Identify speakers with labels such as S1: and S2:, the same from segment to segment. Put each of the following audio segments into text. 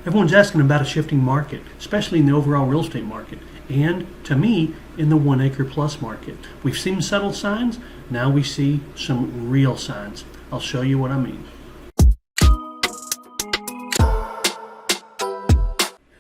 S1: Everyone's asking about a shifting market, especially in the overall real estate market, and to me, in the 1 acre plus market. We've seen subtle signs, now we see some real signs. I'll show you what I mean.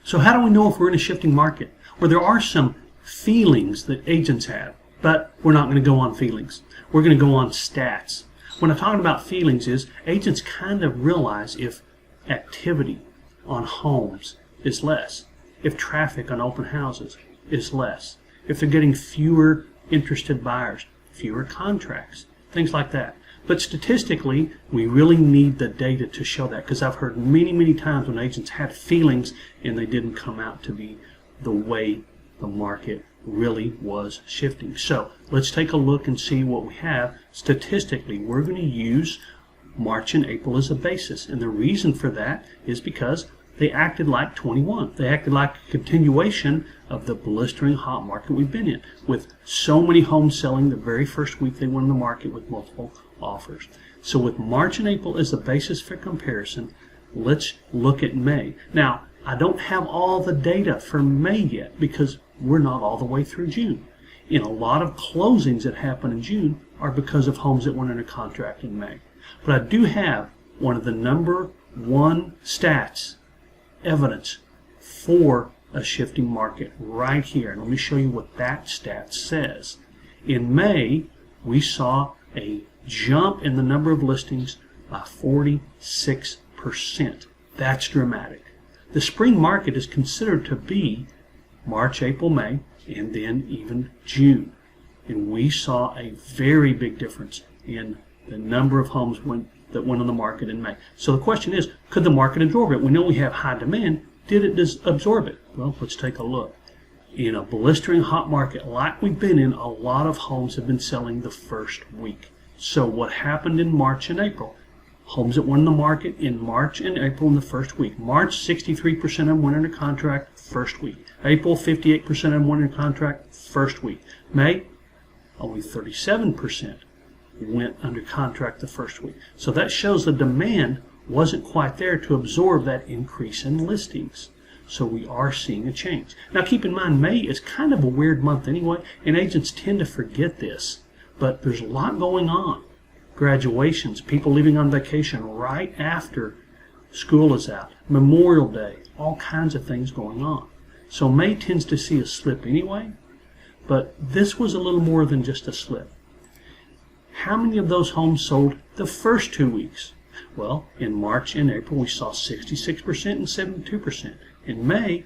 S1: So how do we know if we're in a shifting market? Well, there are some feelings that agents have, but we're not going to go on feelings. We're going to go on stats. When I'm talking about feelings is agents kind of realize if activity on homes is less, if traffic on open houses is less, if they're getting fewer interested buyers, fewer contracts, things like that. But statistically, we really need the data to show that, because I've heard many times when agents had feelings and they didn't come out to be the way the market really was shifting. So let's take a look and see what we have. Statistically, we're going to use March and April as a basis, and the reason for that is because they acted like 21. They acted like a continuation of the blistering hot market we've been in, with so many homes selling the very first week they went on the market with multiple offers. So with March and April as the basis for comparison, let's look at May. Now, I don't have all the data for May yet because we're not all the way through June. And a lot of closings that happen in June are because of homes that went under contract in May. But I do have one of the number one stats, evidence for a shifting market right here. And let me show you what that stat says. In May, we saw a jump in the number of listings by 46%. That's dramatic. The spring market is considered to be March, April, May, and then even June. And we saw a very big difference in the number of homes that went on the market in May. So the question is, could the market absorb it? We know we have high demand. Did it absorb it? Well, let's take a look. In a blistering hot market like we've been in, a lot of homes have been selling the first week. So what happened in March and April? Homes that went on the market in March and April in the first week. March, 63% of them went under contract first week. April, 58% of them went under contract first week. May, only 37% went under contract the first week. So that shows the demand wasn't quite there to absorb that increase in listings. So we are seeing a change. Now keep in mind, May is kind of a weird month anyway, and agents tend to forget this. But there's a lot going on. Graduations, people leaving on vacation right after school is out, Memorial Day, all kinds of things going on. So May tends to see a slip anyway, but this was a little more than just a slip. How many of those homes sold the first 2 weeks? Well, in March and April we saw 66% and 72%. In May,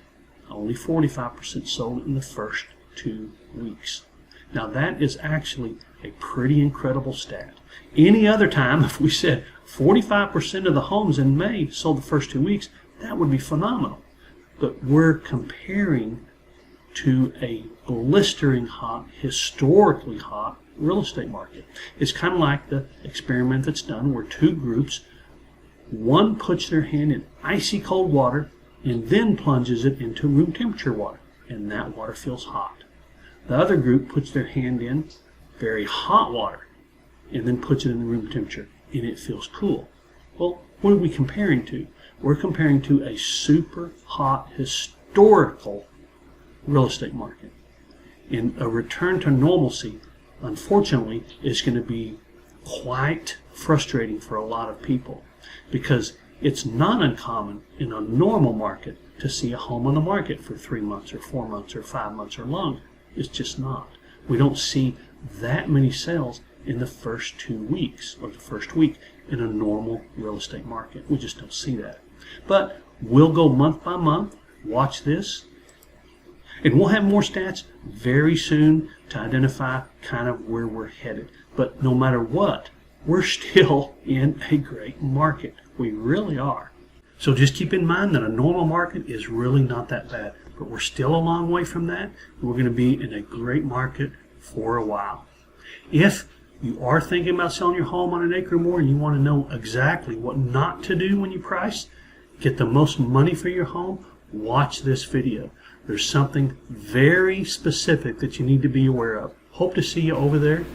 S1: only 45% sold in the first 2 weeks. Now that is actually a pretty incredible stat. Any other time, if we said 45% of the homes in May sold the first 2 weeks, that would be phenomenal. But we're comparing to a blistering hot, historically hot real estate market. It's kind of like the experiment that's done where two groups, one puts their hand in icy cold water and then plunges it into room temperature water, and that water feels hot. The other group puts their hand in very hot water and then puts it in the room temperature, and it feels cool. Well, what are we comparing to? We're comparing to a super hot, historical real estate market. And a return to normalcy, unfortunately, is going to be quite frustrating for a lot of people, because it's not uncommon in a normal market to see a home on the market for 3 months or 4 months or 5 months or longer. It's just not. We don't see that many sales in the first 2 weeks or the first week in a normal real estate market. We just don't see that. But we'll go month by month, watch this, and we'll have more stats very soon to identify kind of where we're headed. But no matter what, we're still in a great market. We really are. So just keep in mind that a normal market is really not that bad, but we're still a long way from that. We're going to be in a great market for a while. If you are thinking about selling your home on an acre or more and you want to know exactly what not to do when you price, get the most money for your home, watch this video. There's something very specific that you need to be aware of. Hope to see you over there.